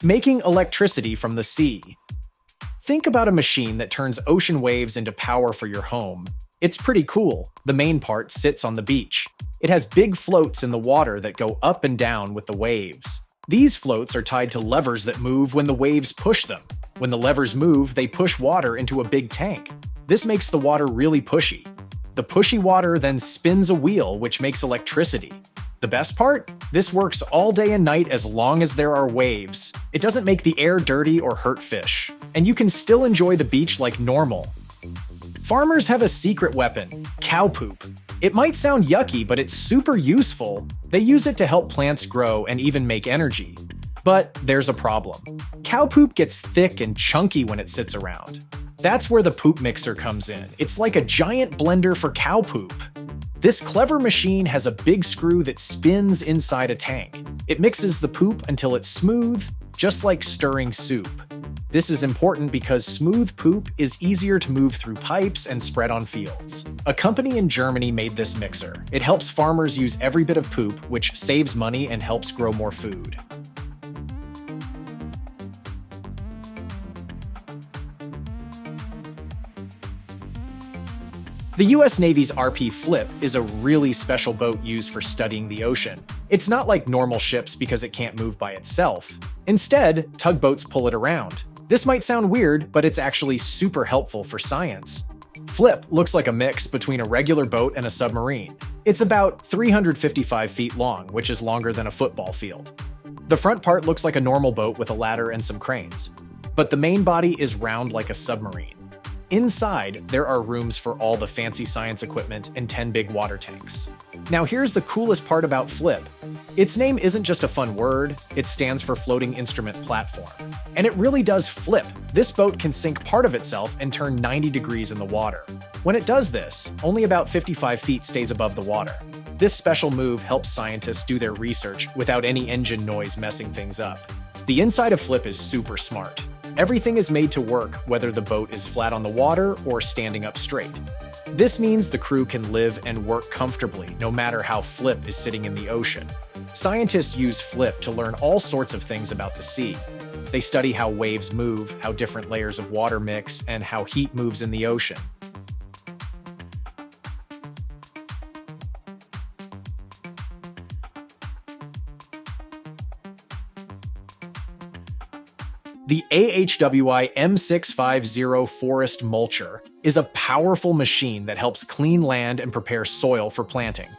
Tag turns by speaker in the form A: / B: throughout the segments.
A: Making electricity from the sea. Think about a machine that turns ocean waves into power for your home. It's pretty cool. The main part sits on the beach. It has big floats in the water that go up and down with the waves. These floats are tied to levers that move when the waves push them. When the levers move, they push water into a big tank. This makes the water really pushy. The pushy water then spins a wheel, which makes electricity. The best part? This works all day and night as long as there are waves. It doesn't make the air dirty or hurt fish. And you can still enjoy the beach like normal. Farmers have a secret weapon, cow poop. It might sound yucky, but it's super useful. They use it to help plants grow and even make energy. But there's a problem. Cow poop gets thick and chunky when it sits around. That's where the poop mixer comes in. It's like a giant blender for cow poop. This clever machine has a big screw that spins inside a tank. It mixes the poop until it's smooth, just like stirring soup. This is important because smooth poop is easier to move through pipes and spread on fields. A company in Germany made this mixer. It helps farmers use every bit of poop, which saves money and helps grow more food. The US Navy's RP Flip is a really special boat used for studying the ocean. It's not like normal ships because it can't move by itself. Instead, tugboats pull it around. This might sound weird, but it's actually super helpful for science. Flip looks like a mix between a regular boat and a submarine. It's about 355 feet long, which is longer than a football field. The front part looks like a normal boat with a ladder and some cranes. But the main body is round like a submarine. Inside, there are rooms for all the fancy science equipment and 10 big water tanks. Now here's the coolest part about Flip. Its name isn't just a fun word, it stands for Floating Instrument Platform. And it really does flip. This boat can sink part of itself and turn 90 degrees in the water. When it does this, only about 55 feet stays above the water. This special move helps scientists do their research without any engine noise messing things up. The inside of Flip is super smart. Everything is made to work whether the boat is flat on the water or standing up straight. This means the crew can live and work comfortably no matter how Flip is sitting in the ocean. Scientists use Flip to learn all sorts of things about the sea. They study how waves move, how different layers of water mix, and how heat moves in the ocean. The AHWI M650 Forest Mulcher is a powerful machine that helps clean land and prepare soil for planting.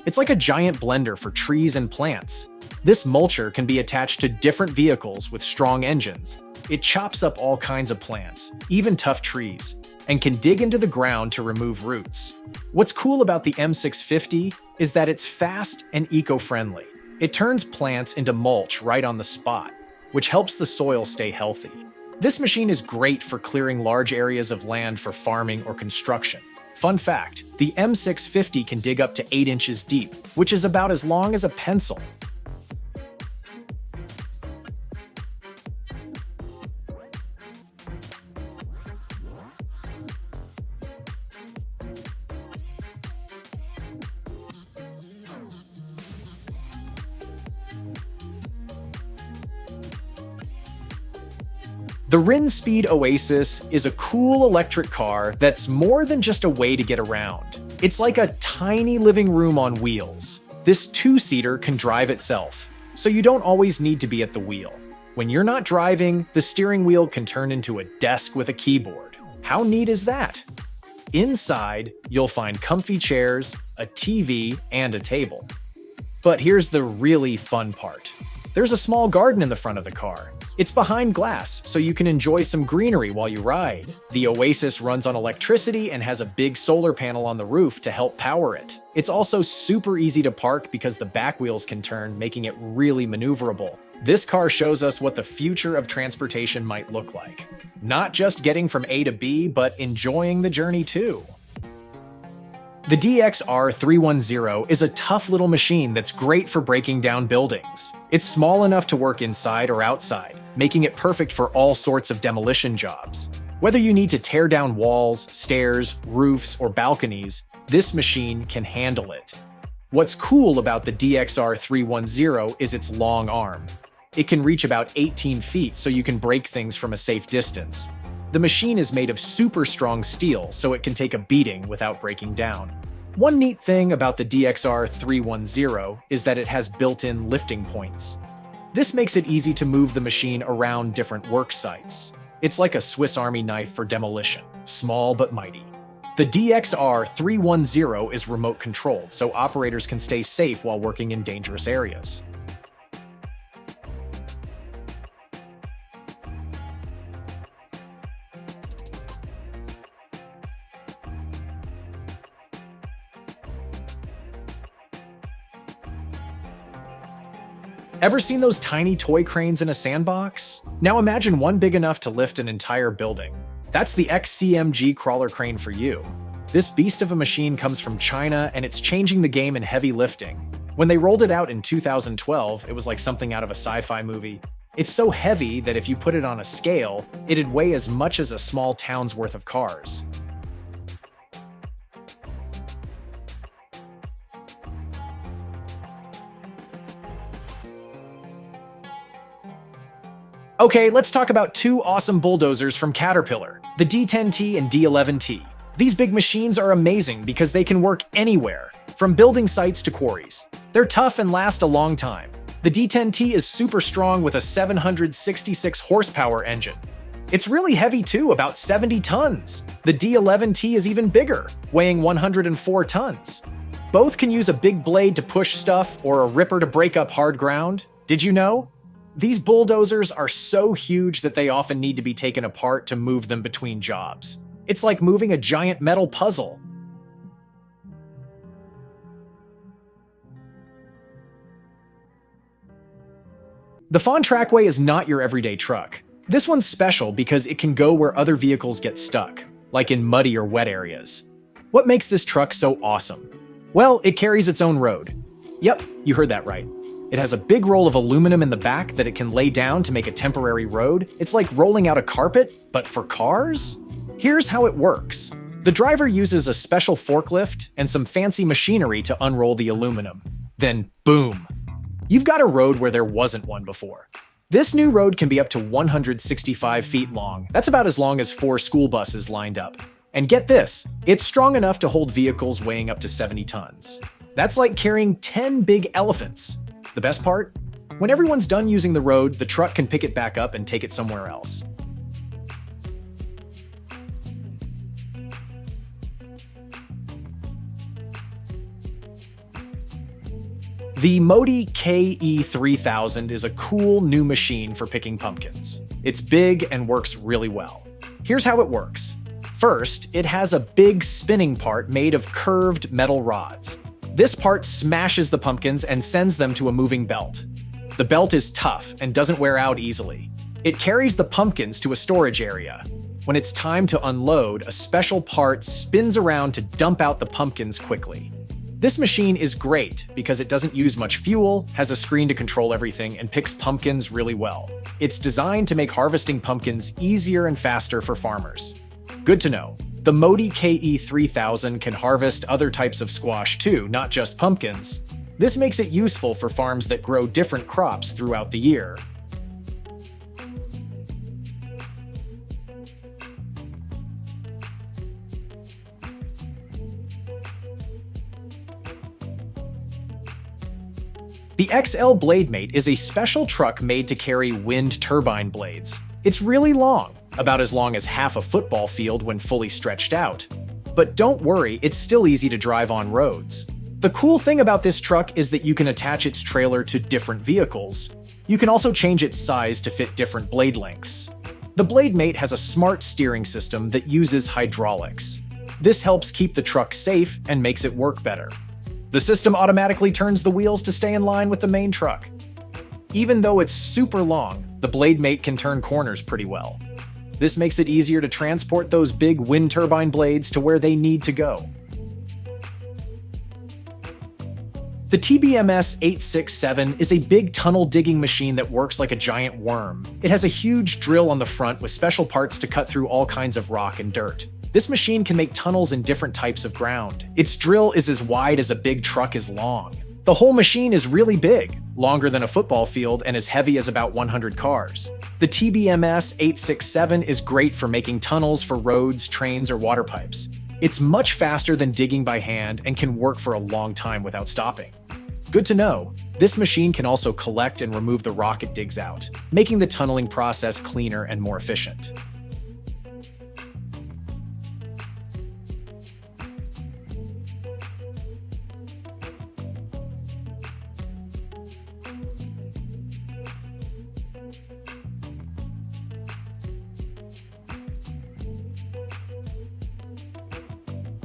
A: It's like a giant blender for trees and plants. This mulcher can be attached to different vehicles with strong engines. It chops up all kinds of plants, even tough trees, and can dig into the ground to remove roots. What's cool about the M650 is that it's fast and eco-friendly. It turns plants into mulch right on the spot, which helps the soil stay healthy. This machine is great for clearing large areas of land for farming or construction. Fun fact, the M650 can dig up to 8 inches deep, which is about as long as a pencil. The RinSpeed Oasis is a cool electric car that's more than just a way to get around. It's like a tiny living room on wheels. This two-seater can drive itself, so you don't always need to be at the wheel. When you're not driving, the steering wheel can turn into a desk with a keyboard. How neat is that? Inside, you'll find comfy chairs, a TV, and a table. But here's the really fun part. There's a small garden in the front of the car. It's behind glass, so you can enjoy some greenery while you ride. The Oasis runs on electricity and has a big solar panel on the roof to help power it. It's also super easy to park because the back wheels can turn, making it really maneuverable. This car shows us what the future of transportation might look like. Not just getting from A to B, but enjoying the journey too. The DXR310 is a tough little machine that's great for breaking down buildings. It's small enough to work inside or outside, making it perfect for all sorts of demolition jobs. Whether you need to tear down walls, stairs, roofs, or balconies, this machine can handle it. What's cool about the DXR310 is its long arm. It can reach about 18 feet, so you can break things from a safe distance. The machine is made of super strong steel, so it can take a beating without breaking down. One neat thing about the DXR 310 is that it has built-in lifting points. This makes it easy to move the machine around different work sites. It's like a Swiss Army knife for demolition, small but mighty. The DXR 310 is remote controlled, so operators can stay safe while working in dangerous areas. Ever seen those tiny toy cranes in a sandbox? Now imagine one big enough to lift an entire building. That's the XCMG crawler crane for you. This beast of a machine comes from China, and it's changing the game in heavy lifting. When they rolled it out in 2012, it was like something out of a sci-fi movie. It's so heavy that if you put it on a scale, it'd weigh as much as a small town's worth of cars. Okay, let's talk about two awesome bulldozers from Caterpillar, the D10T and D11T. These big machines are amazing because they can work anywhere, from building sites to quarries. They're tough and last a long time. The D10T is super strong with a 766 horsepower engine. It's really heavy too, about 70 tons. The D11T is even bigger, weighing 104 tons. Both can use a big blade to push stuff or a ripper to break up hard ground. Did you know? These bulldozers are so huge that they often need to be taken apart to move them between jobs. It's like moving a giant metal puzzle. The Faun Trackway is not your everyday truck. This one's special because it can go where other vehicles get stuck, like in muddy or wet areas. What makes this truck so awesome? Well, it carries its own road. Yep, you heard that right. It has a big roll of aluminum in the back that it can lay down to make a temporary road. It's like rolling out a carpet, but for cars? Here's how it works. The driver uses a special forklift and some fancy machinery to unroll the aluminum. Then, boom! You've got a road where there wasn't one before. This new road can be up to 165 feet long. That's about as long as 4 school buses lined up. And get this, it's strong enough to hold vehicles weighing up to 70 tons. That's like carrying 10 big elephants. The best part? When everyone's done using the road, the truck can pick it back up and take it somewhere else. The Modi KE3000 is a cool new machine for picking pumpkins. It's big and works really well. Here's how it works. First, it has a big spinning part made of curved metal rods. This part smashes the pumpkins and sends them to a moving belt. The belt is tough and doesn't wear out easily. It carries the pumpkins to a storage area. When it's time to unload, a special part spins around to dump out the pumpkins quickly. This machine is great because it doesn't use much fuel, has a screen to control everything, and picks pumpkins really well. It's designed to make harvesting pumpkins easier and faster for farmers. Good to know. The Modi KE3000 can harvest other types of squash too, not just pumpkins. This makes it useful for farms that grow different crops throughout the year. The XL BladeMate is a special truck made to carry wind turbine blades. It's really long, about as long as half a football field when fully stretched out. But don't worry, it's still easy to drive on roads. The cool thing about this truck is that you can attach its trailer to different vehicles. You can also change its size to fit different blade lengths. The BladeMate has a smart steering system that uses hydraulics. This helps keep the truck safe and makes it work better. The system automatically turns the wheels to stay in line with the main truck. Even though it's super long, the BladeMate can turn corners pretty well. This makes it easier to transport those big wind turbine blades to where they need to go. The TBMS 867 is a big tunnel digging machine that works like a giant worm. It has a huge drill on the front with special parts to cut through all kinds of rock and dirt. This machine can make tunnels in different types of ground. Its drill is as wide as a big truck is long. The whole machine is really big, longer than a football field and as heavy as about 100 cars. The TBMS 867 is great for making tunnels for roads, trains, or water pipes. It's much faster than digging by hand and can work for a long time without stopping. Good to know. This machine can also collect and remove the rock it digs out, making the tunneling process cleaner and more efficient.